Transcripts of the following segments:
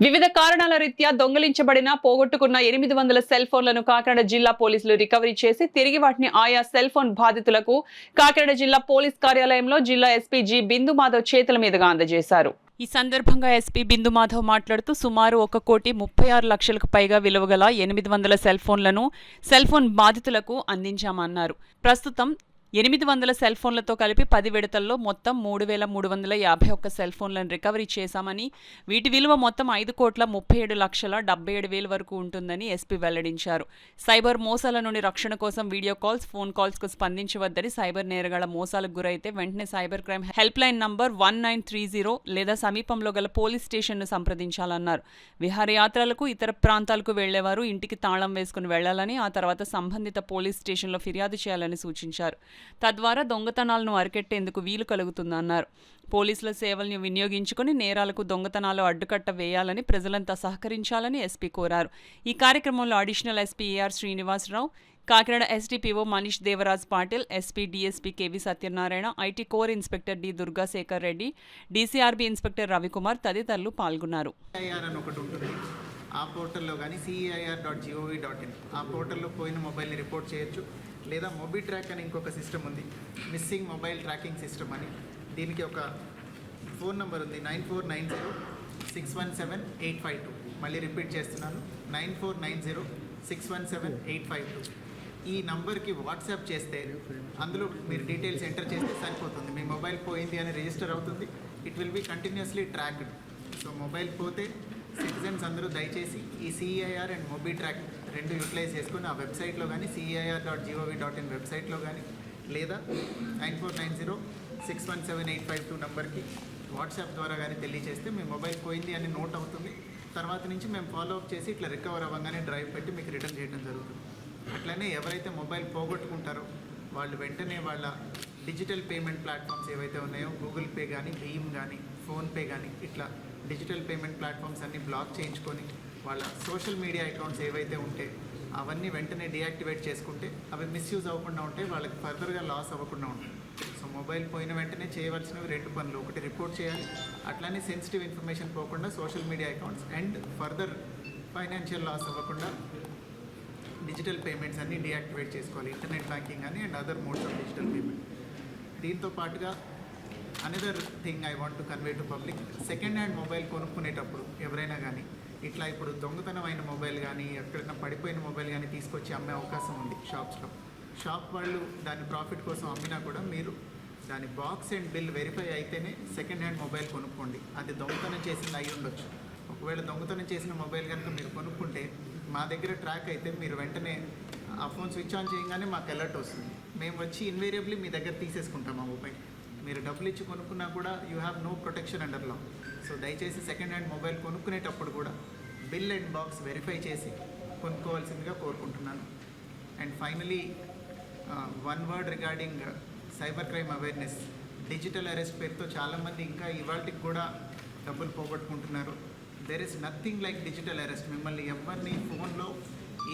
వివిధ కారణాల రీత్యా దొంగిలించబడిన పోగొట్టుకున్న 800 సెల్ ఫోన్లను కాకినాడ జిల్లా పోలీసులు రికవరీ చేసి తిరిగి వాటిని ఆయా సెల్ ఫోన్ బాధితులకు కాకినాడ జిల్లా పోలీస్ కార్యాలయంలో జిల్లా ఎస్పీ జి బిందు మాధవ్ చేతుల మీదుగా అందజేశారు. ఈ సందర్భంగా ఎస్పీ బిందు మాధవ్ మాట్లాడుతూ సుమారు 1,36,00,000కు పైగా విలువగల 800 సెల్ ఫోన్లను సెల్ ఫోన్ బాధితులకు అందించామన్నారు. ప్రస్తుతం 800 సెల్ ఫోన్లతో కలిపి 10 విడతల్లో మొత్తం 3,351 సెల్ ఫోన్లను రికవరీ చేశామని, వీటి విలువ మొత్తం 5,37,77,000 వరకు ఉంటుందని ఎస్పీ వెల్లడించారు. సైబర్ మోసాల నుండి రక్షణ కోసం వీడియో కాల్స్, ఫోన్ కాల్స్కు స్పందించవద్దని, సైబర్ నేరగాళ్ల మోసాలకు గురైతే వెంటనే cyber crime help line number 1930 లేదా సమీపంలో గల పోలీస్ స్టేషన్ను సంప్రదించాలన్నారు. విహారయాత్రలకు, ఇతర ప్రాంతాలకు వెళ్లేవారు ఇంటికి తాళం వేసుకుని వెళ్లాలని, ఆ తర్వాత సంబంధిత పోలీస్ స్టేషన్లో ఫిర్యాదు చేయాలని సూచించారు. తద్వారా దొంగతనాలను అరికెట్టేందుకు వీలు కలుగుతుందన్నారు. పోలీసుల సేవలను వినియోగించుకుని నేరాలకు, దొంగతనాలు అడ్డుకట్ట వేయాలని, ప్రజలంతా సహకరించాలని ఎస్పీ కోరారు. ఈ కార్యక్రమంలో additional SP AR Srinivasarao, Kakinada SDPO Manish Devaraj Patil, SP DSP KV Satyanarayana, IT core inspector D Durgasekhar Reddy, DCRB inspector Ravikumar తదితరులు పాల్గొన్నారు. ఆ పోర్టల్లో కానీ CIR.gov.in ఆ పోర్టల్లో పోయిన మొబైల్ని రిపోర్ట్ చేయొచ్చు. లేదా మొబీ ట్రాక్ అని ఇంకొక సిస్టమ్ ఉంది, మిస్సింగ్ మొబైల్ ట్రాకింగ్ సిస్టమ్ అని. దీనికి ఒక ఫోన్ నెంబర్ ఉంది, 9490617852. మళ్ళీ రిపీట్ చేస్తున్నాను, 9490617852. ఈ నంబర్కి వాట్సాప్ చేస్తే అందులో మీరు డీటెయిల్స్ ఎంటర్ చేస్తే సరిపోతుంది. మీ మొబైల్ పోయింది అని రిజిస్టర్ అవుతుంది. It will be continuously tracked. So mobile పోతే సిటిజన్స్ అందరూ దయచేసి ఈ CIR అండ్ మొబీ ట్రాక్ రెండు యూటిలైజ్ చేసుకుని ఆ వెబ్సైట్లో కానీ CIR.gov.in వెబ్సైట్లో కానీ లేదా 9490617852 నెంబర్కి వాట్సాప్ ద్వారా కానీ తెలియజేస్తే మీ మొబైల్ పోయింది అని నోట్ అవుతుంది. తర్వాత నుంచి మేము ఫాలోఅప్ చేసి ఇట్లా రికవర్ అవ్వగానే డ్రైవ్ పెట్టి మీకు రిటర్న్ చేయడం జరుగుతుంది. అట్లనే ఎవరైతే మొబైల్ పోగొట్టుకుంటారో వాళ్ళు వెంటనే వాళ్ళ డిజిటల్ పేమెంట్ ప్లాట్ఫామ్స్ ఏవైతే ఉన్నాయో, గూగుల్ పే కానీ, భీమ్ కానీ, ఫోన్పే కానీ, ఇట్లా డిజిటల్ పేమెంట్ ప్లాట్ఫామ్స్ అన్నీ బ్లాక్ చేయించుకొని వాళ్ళ సోషల్ మీడియా అకౌంట్స్ ఏవైతే ఉంటే అవన్నీ వెంటనే డీయాక్టివేట్ చేసుకుంటే అవి మిస్యూజ్ అవ్వకుండా ఉంటాయి, వాళ్ళకి ఫర్దర్గా లాస్ అవ్వకుండా ఉంటాయి. సో మొబైల్ పోయిన వెంటనే చేయవలసినవి 2 పనులు. ఒకటి రిపోర్ట్ చేయాలి, అట్లానే సెన్సిటివ్ ఇన్ఫర్మేషన్ పోకుండా social media accounts and further financial loss అవ్వకుండా డిజిటల్ పేమెంట్స్ అన్నీ డీయాక్టివేట్ చేసుకోవాలి, ఇంటర్నెట్ బ్యాంకింగ్ అని and other modes of digital payment. దీంతో పాటుగా another thing I want to convey to public, second hand mobile కొనుక్కునేటప్పుడు ఎవరైనా కానీ ఇట్లా ఇప్పుడు దొంగతనమైన మొబైల్ కానీ, ఎక్కడైనా పడిపోయిన మొబైల్ కానీ తీసుకొచ్చి అమ్మే అవకాశం ఉంది షాప్స్లో. షాప్ వాళ్ళు దాని ప్రాఫిట్ కోసం అమ్మినా కూడా మీరు దాని బాక్స్ అండ్ బిల్ వెరిఫై అయితేనే సెకండ్ హ్యాండ్ మొబైల్ కొనుక్కోండి. అది దొంగతనం చేసింది అయి ఉండొచ్చు. ఒకవేళ దొంగతనం చేసిన మొబైల్ కనుక మీరు కొనుక్కుంటే మా దగ్గర ట్రాక్ అయితే మీరు వెంటనే ఆ ఫోన్ స్విచ్ ఆన్ చేయగానే మాకు అలర్ట్ వస్తుంది. మేము వచ్చి ఇన్వేరియబ్లీ మీ దగ్గర తీసేసుకుంటాం ఆ మొబైల్. మీరు డబ్బులు ఇచ్చి కొనుక్కున్నా కూడా you have no protection under law. So దయచేసి సెకండ్ హ్యాండ్ మొబైల్ కొనుక్కునేటప్పుడు కూడా బిల్ అండ్ బాక్స్ వెరిఫై చేసి కొనుక్కోవాల్సిందిగా కోరుకుంటున్నాను. And finally one word regarding cyber crime awareness. Digital arrest పేరుతో చాలామంది ఇంకా ఇవాళకి కూడా డబ్బులు పోగొట్టుకుంటున్నారు. There is nothing like digital arrest. మిమ్మల్ని ఎవరిని ఫోన్లో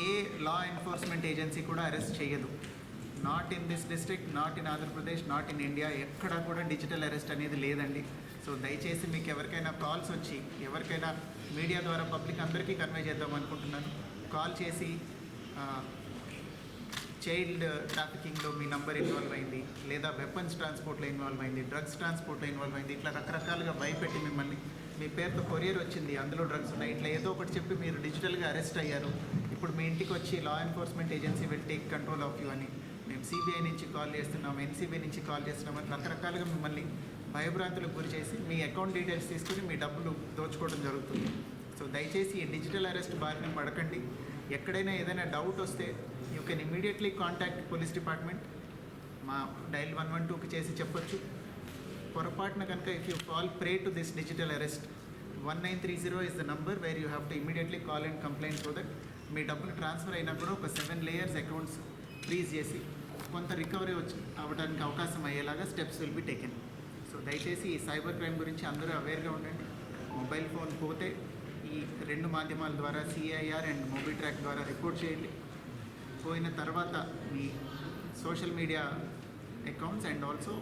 ఏ లా ఎన్ఫోర్స్మెంట్ ఏజెన్సీ కూడా అరెస్ట్ చేయదు. Not in this district, not in Andhra Pradesh, not in India, ఎక్కడా కూడా డిజిటల్ అరెస్ట్ అనేది లేదండి. సో దయచేసి మీకు ఎవరికైనా కాల్స్ వచ్చి, ఎవరికైనా మీడియా ద్వారా పబ్లిక్ అందరికీ కన్వే చేద్దాం అనుకుంటున్నాను, కాల్ చేసి చైల్డ్ ట్రాఫికింగ్లో మీ నంబర్ ఇన్వాల్వ్ అయింది, లేదా వెపన్స్ ట్రాన్స్పోర్ట్లో ఇన్వాల్వ్ అయింది, డ్రగ్స్ ట్రాన్స్పోర్ట్లో ఇన్వాల్వ్ అయింది, ఇట్లా రకరకాలుగా భయపెట్టి మిమ్మల్ని మీ పేరుతో కొరియర్ వచ్చింది, అందులో డ్రగ్స్ ఉన్నాయి, ఇట్లా ఏదో ఒకటి చెప్పి మీరు డిజిటల్గా అరెస్ట్ అయ్యారు, ఇప్పుడు మీ ఇంటికి వచ్చి లా enforcement agency will take control of you అని, మేము CBI నుంచి కాల్ చేస్తున్నాం, NCB నుంచి కాల్ చేస్తున్నామని రకరకాలుగా మిమ్మల్ని భయభ్రాంతులకు గురి చేసి మీ అకౌంట్ డీటెయిల్స్ తీసుకుని మీ డబ్బులు దోచుకోవడం జరుగుతుంది. సో దయచేసి ఈ డిజిటల్ అరెస్ట్ బారిన పడకండి. ఎక్కడైనా ఏదైనా డౌట్ వస్తే you can immediately contact police department. మా డైల్ 112కి చేసి చెప్పొచ్చు. పొరపాటున కనుక if you call pray to this digital arrest, 1930 is the number where you have to immediately call and complain so that మీ డబ్బులు ట్రాన్స్ఫర్ అయినా కూడా ఒక 7 layers అకౌంట్స్ ఫ్రీజ్ చేసి కొంత రికవరీ అవ్వడానికి అవకాశం అయ్యేలాగా steps will be taken. So దయచేసి ఈ సైబర్ క్రైమ్ గురించి అందరూ అవేర్గా ఉండండి. మొబైల్ ఫోన్ పోతే ఈ 2 మాధ్యమాల ద్వారా CIR అండ్ మొబీ ట్రాక్ ద్వారా రిపోర్ట్ చేయండి. పోయిన తర్వాత మీ social media accounts and also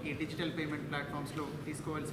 ఈ డిజిటల్ పేమెంట్ ప్లాట్ఫామ్స్లో తీసుకోవాల్సిన